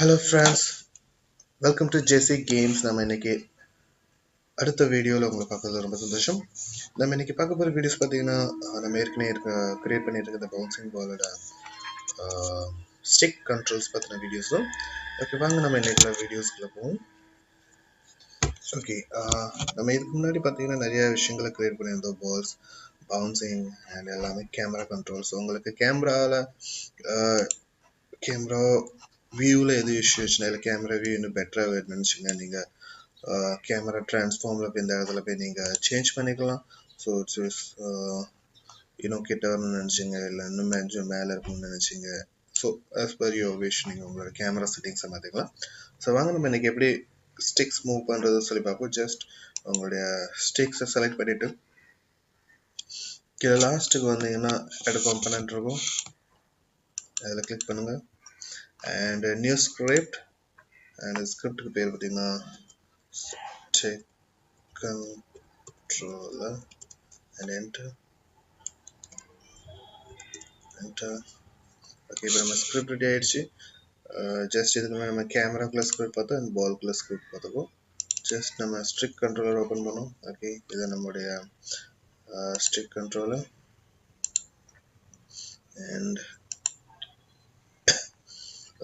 Hello friends, welcome to JC Games. நம்ம இன்னைக்கு அடுத்த வீடியோவில் உங்களை பார்க்கறது ரொம்ப சந்தோஷம். நம்ம இன்னைக்கு பார்க்க போகிற வீடியோஸ் பார்த்தீங்கன்னா நம்ம ஏற்கனவே கிரியேட் பண்ணிட்டு இருக்க பவுன்சிங் பாலோட ஸ்டிக் கண்ட்ரோல்ஸ் பற்றின வீடியோஸ் தான். ஓகே, வாங்க நம்ம இன்னைக்குள்ள வீடியோஸ்குள்ள போவோம். ஓகே, நம்ம இதுக்கு முன்னாடி பார்த்தீங்கன்னா நிறைய விஷயங்களை கிரியேட் பண்ணியிருந்தோம். பால்ஸ், பவுன்சிங் அண்ட் எல்லாமே கேமரா கண்ட்ரோல்ஸ். உங்களுக்கு கேமரா வியூவில் எது இஷ்யூ வச்சுனா இல்லை கேமரா வியூ இன்னும் பெட்டராக நினச்சிங்கன்னா நீங்கள் கேமரா ட்ரான்ஸ்ஃபார்மில் போய் இந்த இடத்துல போய் நீங்கள் சேஞ்ச் பண்ணிக்கலாம். ஸோ இட்ஸ் இன்னும் கிட்ட வரணும்னு நினச்சிங்க இல்லை இன்னும் கொஞ்சம் மேலே இருக்கணும்னு நினச்சிங்க. So as per your wish நீங்கள் உங்களோட கேமரா செட்டிங்ஸை மாற்றிக்கலாம். ஸோ வாங்க நம்ம இன்றைக்கி எப்படி ஸ்டிக்ஸ் மூவ் பண்ணுறது சொல்லி பார்ப்போம். ஜஸ்ட் உங்களுடைய ஸ்டிக்ஸை செலக்ட் பண்ணிவிட்டு கீழே லாஸ்ட்டுக்கு வந்தீங்கன்னா ஆட் காம்பனன்ட் இருக்கும், அதில் கிளிக் பண்ணுங்கள். அண்ட் நியூ ஸ்கிரிப்ட், அண்ட் ஸ்கிரிப்டுக்கு பேர் பார்த்தீங்கன்னா stick controller and enter. Okay, இப்போ நம்ம ஸ்கிரிப்ட் ரெடி ஆயிடுச்சு. ஜஸ்ட் இதுக்கு மேலே நம்ம கேமராக்குள்ள ஸ்கிரிப்ட் பார்த்தோம் அண்ட் பால்குள்ள ஸ்கிரிப்ட் பார்த்துக்கோ. ஜஸ்ட் நம்ம ஸ்ட்ரிக் கண்ட்ரோலர் ஓப்பன் பண்ணோம். ஓகே, இது நம்மளுடைய ஸ்ட்ரிக் கண்ட்ரோலர். அண்ட்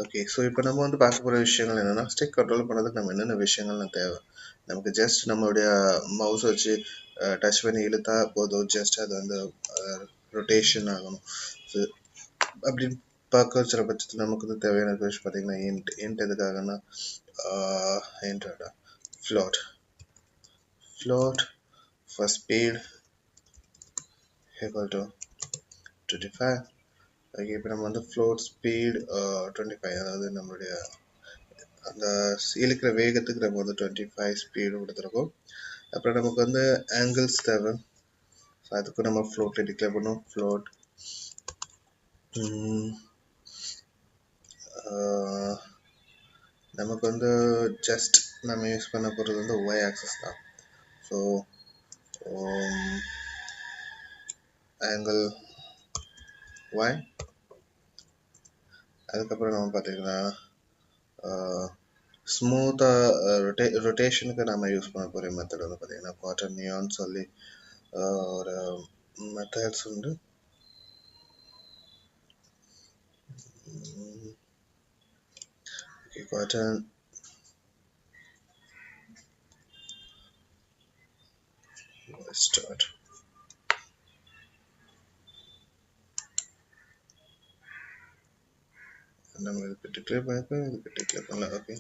ஓகே, ஸோ இப்போ நம்ம வந்து பார்க்க போகிற விஷயங்கள் என்னென்னா, ஸ்டிக் கண்ட்ரோல் பண்ணுறதுக்கு நம்ம என்னென்ன விஷயங்கள்லாம் தேவை. நமக்கு ஜஸ்ட் நம்மளுடைய மவுஸ் வச்சு டச் பண்ணி இழுத்தா போதும், ஜஸ்ட் அது வந்து ரொட்டேஷன் ஆகணும். ஸோ அப்படின்னு பார்க்க வச்சுற பட்சத்தில் நமக்கு வந்து தேவையான விஷயம் பார்த்தீங்கன்னா இன்ட் எதுக்காகன்னா float for speed equal to 25. Okay, இப்போ நம்ம வந்து ஃப்ளோட் ஸ்பீட் 25, அதாவது நம்மளுடைய அந்த இழுக்கிற வேகத்துக்கு நம்ம வந்து 25 ஸ்பீடு கொடுத்துருக்கோம். அப்புறம் நமக்கு வந்து ஆங்கிள்ஸ் தேவை. ஸோ அதுக்கு நம்ம ஃப்ளோட்டில் டிக்ளேர் பண்ணுவோம். ஃப்ளோட் நமக்கு வந்து ஜஸ்ட் நம்ம யூஸ் பண்ண போகிறது வந்து ஒய் ஆக்சஸ் தான். So angle y. அதுக்கப்புறம் நம்ம பார்த்தீங்கன்னா ஸ்மூத்தாக ரொட்டேஷனுக்கு நம்ம யூஸ் பண்ண போகிற மெத்தட் வந்து பார்த்தீங்கன்னா குவார்ட்டர் நியான்னு சொல்லி ஒரு மெத்தட்ஸ் உண்டு. Okay, quarter start. நம்ம இதுக்கு டிக்ளேர் பண்ணிப்போம், இதுக்கு டிக்ளேர் பண்ணல. ஓகே,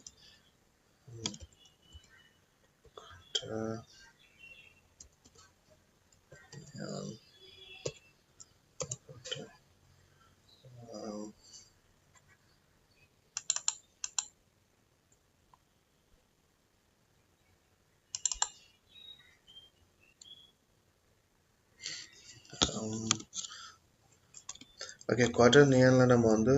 ஓகே, குவார்ட்டர் நியானில் நம்ம வந்து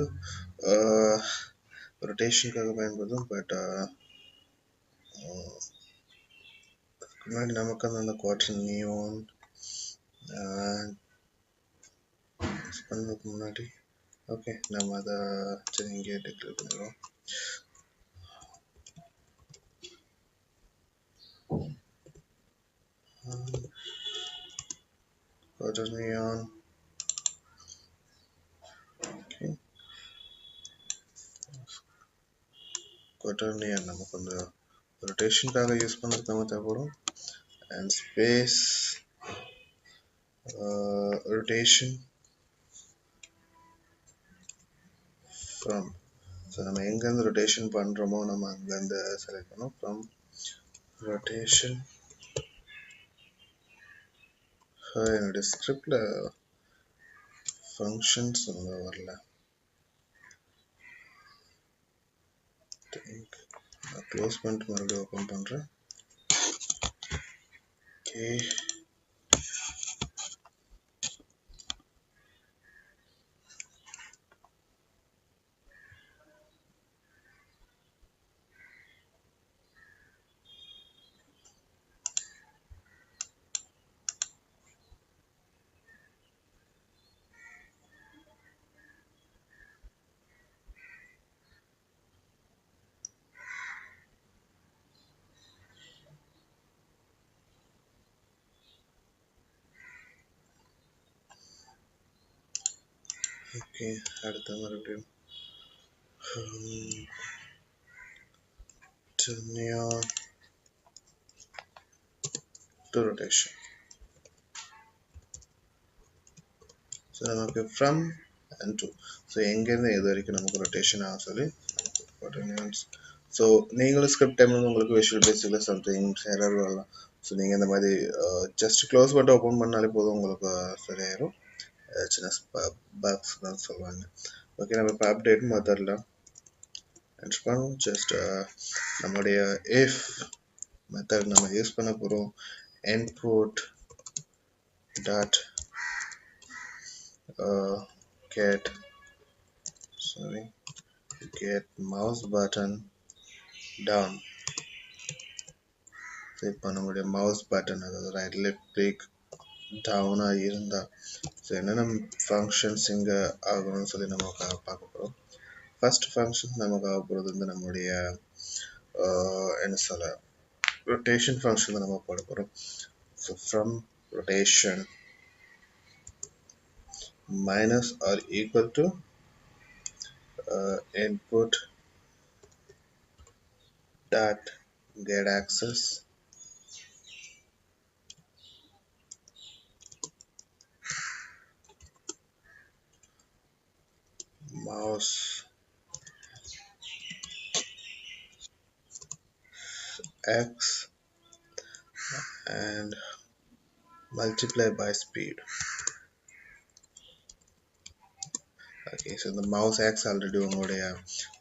ரொட்டேஷனுக்காக பயன்படுத்தும். பட் முன்னாடி நமக்கு அந்த குவார்ட்டர் நியான் பண்ணதுக்கு முன்னாடி ஓகே நம்ம அதை சரி இங்கே டிக்ளேர் பண்ணிடுவோம். Quarter neon. Okay, quarter neon நமக்கு வந்து ரொட்டேஷனுக்காக யூஸ் பண்ணுறதுக்கு நம்ம தேவைப்படும். And space rotation from. So நம்ம எங்கேருந்து ரொட்டேஷன் பண்ணுறோமோ நம்ம அங்கேருந்து செலக்ட் பண்ணோம். From rotation. என்னுடைய ஸ்கிரிப்டில் ஃபங்க்ஷன்ஸ் ஒன்று வரல. நான் க்ளோஸ் பண்ணிட்டு மறுபடியும் ஓப்பன் பண்ணுறேன். ஓகே, ஓகே, அடுத்த மறுபடியும் near to rotation. So நமக்கு from and to, ஸோ எங்கேருந்து எது வரைக்கும் நமக்கு ரொட்டேஷன் ஆகும் சொல்லி ஸோ நீங்களும் ஸ்கிரிப்ட் டைமில் உங்களுக்கு விஷுவல் பேசிக்கில் சம்திங் எரர் வரலாம். ஸோ நீங்கள் இந்த மாதிரி ஜஸ்ட் க்ளோஸ் பண்ணிட்டு ஓப்பன் பண்ணாலே போதும், உங்களுக்கு சரியாயிரும். சின்ன பக்ஸ் தான் சொல்லுவாங்க. ஓகே, நம்ம இப்போ அப்டேட் மெத்தடில் என்டர் பண்ணுவோம். ஜஸ்ட் நம்மளுடைய இஃப் மெத்தட் நம்ம யூஸ் பண்ண போகிறோம். input dot get mouse button down. So இப்போ நம்மளுடைய மவுஸ் பட்டன், அதாவது ரைட் லெஃப்ட் கிளிக் டவுனாக இருந்தால் ஸோ என்னென்ன ஃபங்க்ஷன்ஸ் இங்கே ஆகணும்னு சொல்லி நம்ம பார்க்க போகிறோம். ஃபர்ஸ்ட் ஃபங்க்ஷன் நமக்கு ஆக போகிறது வந்து நம்மளுடைய என்ன சொல்ல ரொட்டேஷன் ஃபங்க்ஷன் தான் நம்ம போட போகிறோம். So from rotation minus or equal to input dot get access mouse x and multiply by speed. Okay, so the mouse x already உங்களுடைய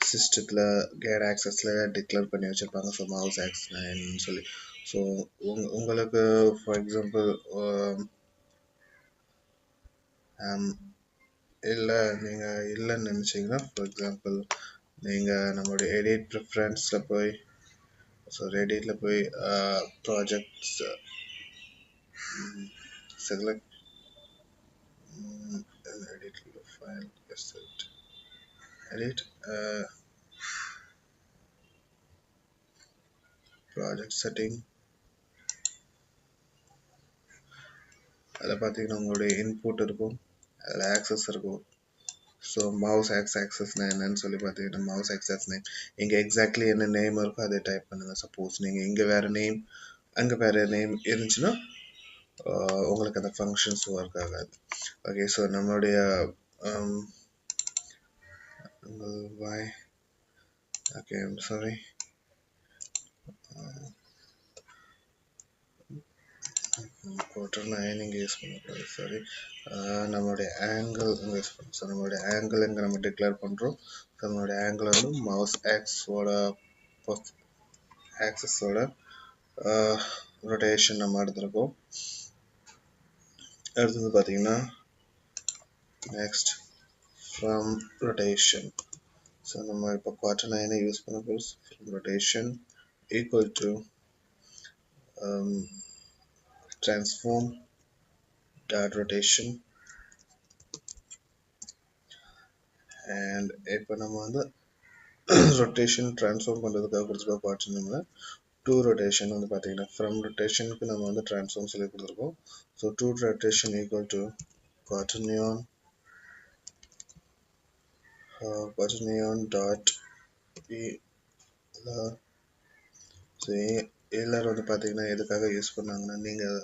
சிஸ்டத்தில் get accessல டிக்ளேர் பண்ணி வச்சிருப்பாங்க. ஸோ mouse x ன்னு சொல்லி. ஸோ உங்களுக்கு ஃபார் எக்ஸாம்பிள் இல்லை நீங்கள் இல்லைன்னு நினச்சிங்கன்னா, ஃபார் எக்ஸாம்பிள் நீங்கள் நம்மளுடைய எடிட் ப்ரிஃபரன்ஸில் போய், ஸோ எடிட்டில் போய் projects select edit file, edit project setting. அதில் பார்த்தீங்கன்னா உங்களுடைய இன்புட் இருக்கும், அதில் ஆக்சஸ் இருக்கும். ஸோ மவுஸ் ஆக்சஸ்னா என்னன்னு சொல்லி பார்த்தீங்கன்னா, மவுஸ் ஆக்சஸ்னா இங்கே எக்ஸாக்ட்லி என்ன நேம் இருக்கோ அதை டைப் பண்ணுங்கள். சப்போஸ் நீங்கள் இங்கே வேறு நேம் அங்கே வேறு நேம் இருந்துச்சுன்னா உங்களுக்கு அந்த ஃபங்க்ஷன்ஸ் ஒர்க் ஆகாது. ஓகே, ஸோ நம்மளுடைய why okay I'm sorry quarter 9 இங்கே யூஸ் பண்ணக்கூடாது, சாரி. நம்மளுடைய ஆங்கிள் இங்கே யூஸ் பண்ணுறோம். ஸோ நம்மளுடைய ஆங்கிள் இங்கே நம்ம டிக்ளேர் பண்ணுறோம். ஸோ நம்மளுடைய ஆங்கிள் வந்து மவுஸ் ஆக்சஸோட ரொட்டேஷன் நம்ம எடுத்துருக்கோம். அடுத்தது பார்த்தீங்கன்னா நெக்ஸ்ட் ஃப்ரம் ரொட்டேஷன். ஸோ நம்ம இப்போ குவார்டர் 9 யூஸ் பண்ண போகிறோம். From rotation equal to transform dot rotation, and இப்போ நம்ம வந்து ரொட்டேஷன் ட்ரான்ஸ்ஃபார்ம் பண்ணுறதுக்காக கொடுத்துருக்கோம் குவார்டர் நம்பர். டூ ரொட்டேஷன் வந்து பார்த்தீங்கன்னா ஃப்ரம் ரொட்டேஷனுக்கு நம்ம வந்து ட்ரான்ஸ்ஃபார்ம் சொல்லி கொடுத்துருக்கோம். So to rotation equal to quaternion dot so எல்லாரும் வந்து பார்த்தீங்கன்னா எதுக்காக யூஸ் பண்ணாங்கன்னா, நீங்கள்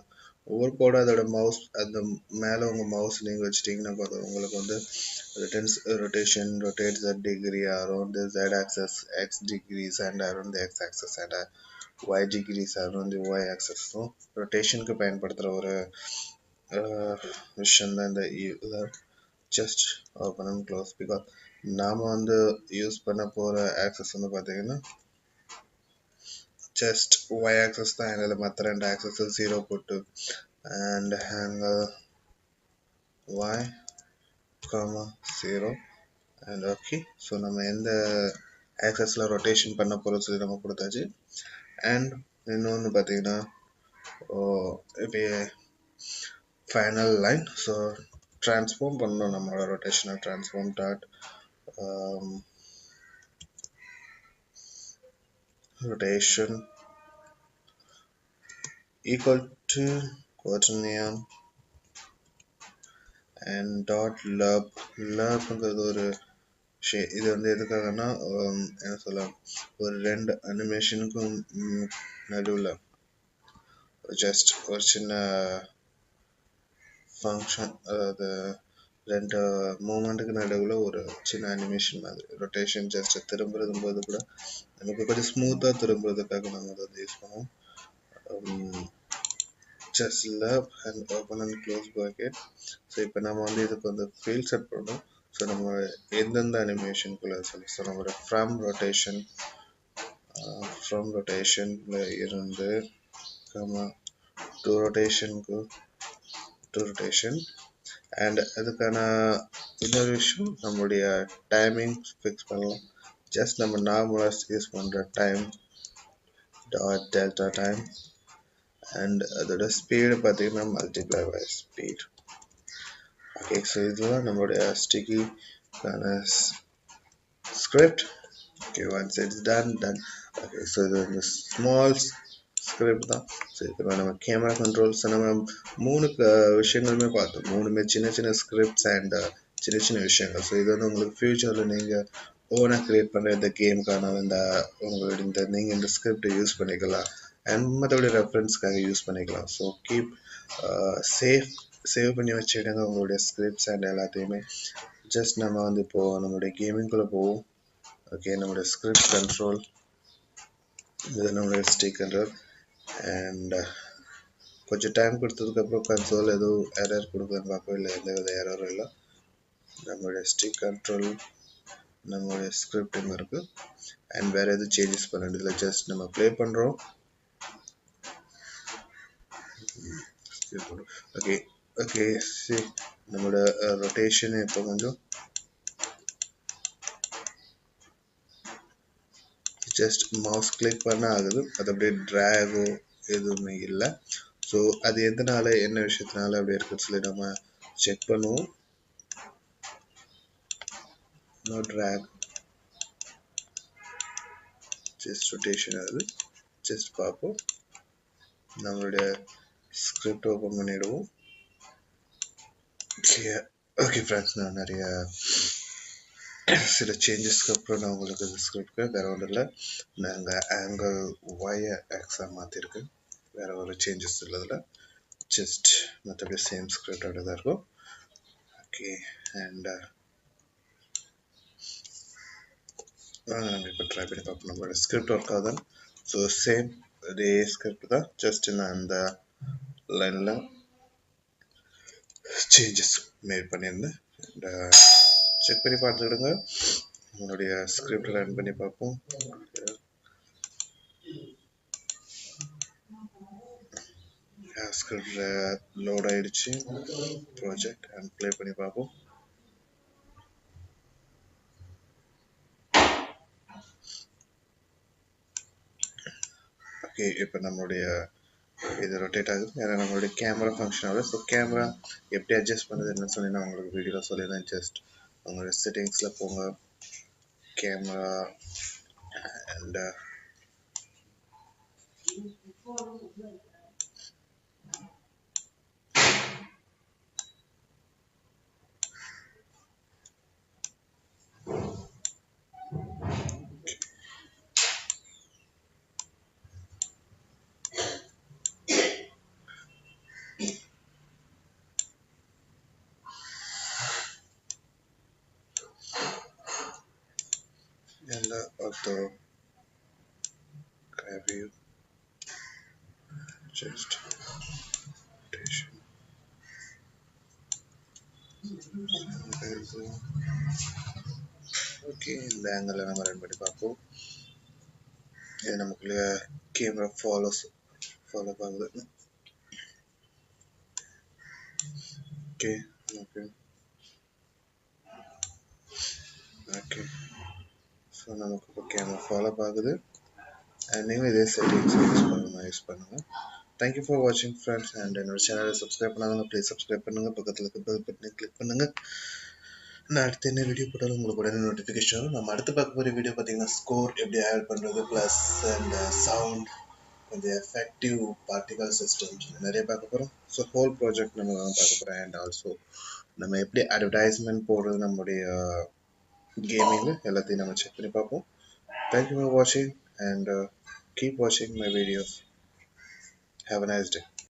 ஒவ்வொரு கோடாக அதோட மவுஸ் அந்த மேலே உங்கள் மவுஸ் நீங்கள் வச்சுட்டிங்கன்னா போதும், உங்களுக்கு வந்து rotation rotates the degree around the z axis x degrees and around the x axis and y degrees around the y axis. So ரொட்டேஷனுக்கு பயன்படுத்துகிற ஒரு விஷயம் தான் இந்த just open and close. Because நாம் வந்து யூஸ் பண்ண போகிற ஆக்சஸ் வந்து பார்த்தீங்கன்னா just y axis தான், அதில் மற்ற ரெண்டு ஆக்சஸ் 0 போட்டு and angle y comma 0 and okay. So நம்ம எந்த ஆக்சஸில் ரொட்டேஷன் பண்ண போகிறோம் சொல்லி நம்ம கொடுத்தாச்சு. அண்ட் இன்னொன்று பார்த்தீங்கன்னா இப்போ ஃபைனல் லைன். ஸோ ட்ரான்ஸ்ஃபார்ம் பண்ணணும் நம்மளோட ரொட்டேஷனை. Transform dot rotation equal to quaternion and dot lub லேப்ங்கிறது ஒரு இது வந்து எதுக்காகனா என்ன சொல்லலாம், ஒரு 2 அனிமேஷனுக்கும் நடுவில் ஜஸ்ட் ஒரு சின்ன ஃபங்க்ஷன், அதாவது 2 மூமெண்ட்டுக்கு நடுவில் ஒரு சின்ன அனிமேஷன் மாதிரி ரொட்டேஷன், ஜஸ்ட் திரும்புறது போது கூட நமக்கு கொஞ்சம் ஸ்மூத்தாக திரும்புறதுக்காக நம்ம அதை வந்து யூஸ் பண்ணுவோம். Just lerp and open and close packet. So இப்போ நம்ம வந்து இதுக்கு வந்து ஃபீல் செட் பண்ணோம். ஸோ நம்ம எந்தெந்த அனிமேஷனுக்குள்ள சொல்லி, ஸோ நம்மளோட ஃப்ரம் ரொட்டேஷன்ல இருந்து டூ ரொட்டேஷன் அண்ட் அதுக்கான இன்னொரு விஷயம், நம்மளுடைய டைமிங் ஃபிக்ஸ் பண்ணலாம். ஜஸ்ட் நம்ம நார்மலாக யூஸ் பண்ணுற time dot delta time and அதோட ஸ்பீடு பார்த்தீங்கன்னா multiply by speed. Okay, so இதுதான் நம்மளுடைய ஸ்டிக்கிக்கான script. Okay, once it's done. Okay, so the small script தான். ஸோ இப்போ நம்ம கேமரா கண்ட்ரோல்ஸ் நம்ம 3 விஷயங்களுமே பார்த்தோம். 3மே சின்ன சின்ன ஸ்கிரிப்ட்ஸ் அண்ட் சின்ன சின்ன விஷயங்கள். ஸோ இது வந்து உங்களுக்கு ஃபியூச்சரில் நீங்கள் ஓனாக க்ரியேட் பண்ணுற இந்த கேமுக்கான நீங்கள் இந்த ஸ்கிரிப்டை யூஸ் பண்ணிக்கலாம் அண்ட் மற்றபடி ரெஃபரன்ஸ்க்காக யூஸ் பண்ணிக்கலாம். ஸோ கீப் சேவ் பண்ணி வச்சுடுங்க உங்களுடைய ஸ்கிரிப்ட்ஸ் அண்ட் எல்லாத்தையுமே. ஜஸ்ட் நம்ம வந்து இப்போது நம்மளுடைய கேமிங்குள்ளே போவோம். ஓகே, நம்மளுடைய ஸ்கிரிப்ட் கண்ட்ரோல், இது நம்மளுடைய ஸ்டிக் கண்ட்ரோல் அண்ட் கொஞ்சம் டைம் கொடுத்ததுக்கப்புறம் கன்சோல் எதுவும் எரர் கொடுக்குதுன்னு பார்ப்போம். இல்லை எந்த வித எரரும் இல்லை. நம்மளுடைய ஸ்டிக் கண்ட்ரோல், நம்மளுடைய ஸ்கிரிப்ட் இருக்குது அண்ட் வேறு எதுவும் சேஞ்சஸ் பண்ண வேண்டியதில்லை. ஜஸ்ட் நம்ம ப்ளே பண்ணுறோம். ஓகே ஓகே சரி, நம்மளோட ரொட்டேஷன் இப்போ கொஞ்சம் ஜஸ்ட் மவுஸ் கிளிக் பண்ண ஆகுது. அது அப்படியே ட்ராகோ எதுவுமே இல்லை. ஸோ அது எதனால, என்ன விஷயத்தினால அப்படி இருக்குன்னு சொல்லி நம்ம செக் பண்ணுவோம். நோ ட்ராக், ஜஸ்ட் ரொட்டேஷன் ஆகுது. ஜஸ்ட் பார்ப்போம். நம்மளுடைய ஸ்கிரிப்ட் ஓப்பன் பண்ணிடுவோம். ஓகே ஃப்ரெண்ட்ஸ், நான் நிறைய சில சேஞ்சஸ்க்கு அப்புறம் நான் உங்களுக்கு ஸ்கிரிப்ட் வேறு ஒன்றும் இல்லை, நாங்கள் ஆங்கிள் ஒய் ஆக்ஸாக மாற்றிருக்கேன். வேறு ஒரு சேஞ்சஸ் இல்லதில், ஜஸ்ட் மற்றபடி சேம் ஸ்கிரிப்டோட தான் இருக்கும். ஓகே, அண்ட் நம்ம இப்போ ட்ரை பண்ணி பார்ப்போம் நம்மளோட ஸ்கிரிப்ட் ஒர்க் ஆகுதான். ஸோ சேம் அதே ஸ்கிரிப்ட் தான், ஜஸ்ட் நான் அந்த லைனில் சேஞ்சஸ் மேட் பண்ணியிருந்தேன். அண்ட் செக் பண்ணி பார்த்துக்கிடுங்க. உங்களுடைய ஸ்கிரிப்ட் ரன் பண்ணி பார்ப்போம். ஸ்கிரிப்ட் லோட் ஆயிடுச்சு ப்ராஜெக்ட் அண்ட் ப்ளே பண்ணி பார்ப்போம். ஓகே, இப்போ நம்மளுடைய இது ரொட்டேட் ஆகுது. ஏன்னா நம்மளுடைய கேமரா ஃபங்க்ஷன் ஆகுது. ஸோ கேமரா எப்படி அட்ஜஸ்ட் பண்ணுறது என்ன சொல்லி நான் உங்களுக்கு வீடியோவில் சொல்லியிருந்தேன். ஜஸ்ட் உங்களுடைய செட்டிங்ஸில் போங்க, கேமரா அண்ட் ಎಲ್ಲ auto grab you, just rotation. Okay, இந்த ஆங்கிளில் நம்ம ரன் பண்ணி பார்ப்போம். இது நமக்குள்ள கேமரா ஃபாலோ ஆகுது. ஓகே ஓகே ஓகே ஸோ நமக்கு இப்போ கேமரா ஃபாலோ ஆகுது அண்ட் நீங்கள் இதே செட்டிங்ஸ் யூஸ் பண்ணுங்கள். தேங்க்யூ ஃபார் வாட்சிங் ஃப்ரெண்ட்ஸ். அண்ட் என்னோட சேனலை சப்ஸ்கிரைப் பண்ணாங்க, ப்ளீஸ் சப்ஸ்கிரைப் பண்ணுங்கள். பக்கத்தில் இருக்க பெல் பட்டனை கிளிக் பண்ணுங்கள். நான் அடுத்து என்ன வீடியோ போட்டாலும் உங்களுக்கு உடனே நோட்டிஃபிகேஷன் வரும். நம்ம அடுத்து பார்க்க போகிற வீடியோ பார்த்தீங்கன்னா ஸ்கோர் எப்படி ஆட் பண்ணுறது, ப்ளஸ் அண்ட் சவுண்ட், கொஞ்சம் எஃபெக்டிவ் பார்ட்டிகல் சிஸ்டம்ஸ் நிறைய பார்க்க போகிறோம். ஸோ ஹோல் ப்ராஜெக்ட் நம்ம தான் பார்க்க போகிறோம். அண்ட் ஆல்சோ நம்ம எப்படி அட்வர்டைஸ்மெண்ட் போடுறது நம்முடைய கேமிங்கில் எல்லாத்தையும் நம்ம செக் பண்ணி பார்ப்போம். தேங்க்யூ ஃபார் வாட்சிங் அண்ட் கீப் வாட்சிங் my videos. Have a nice day.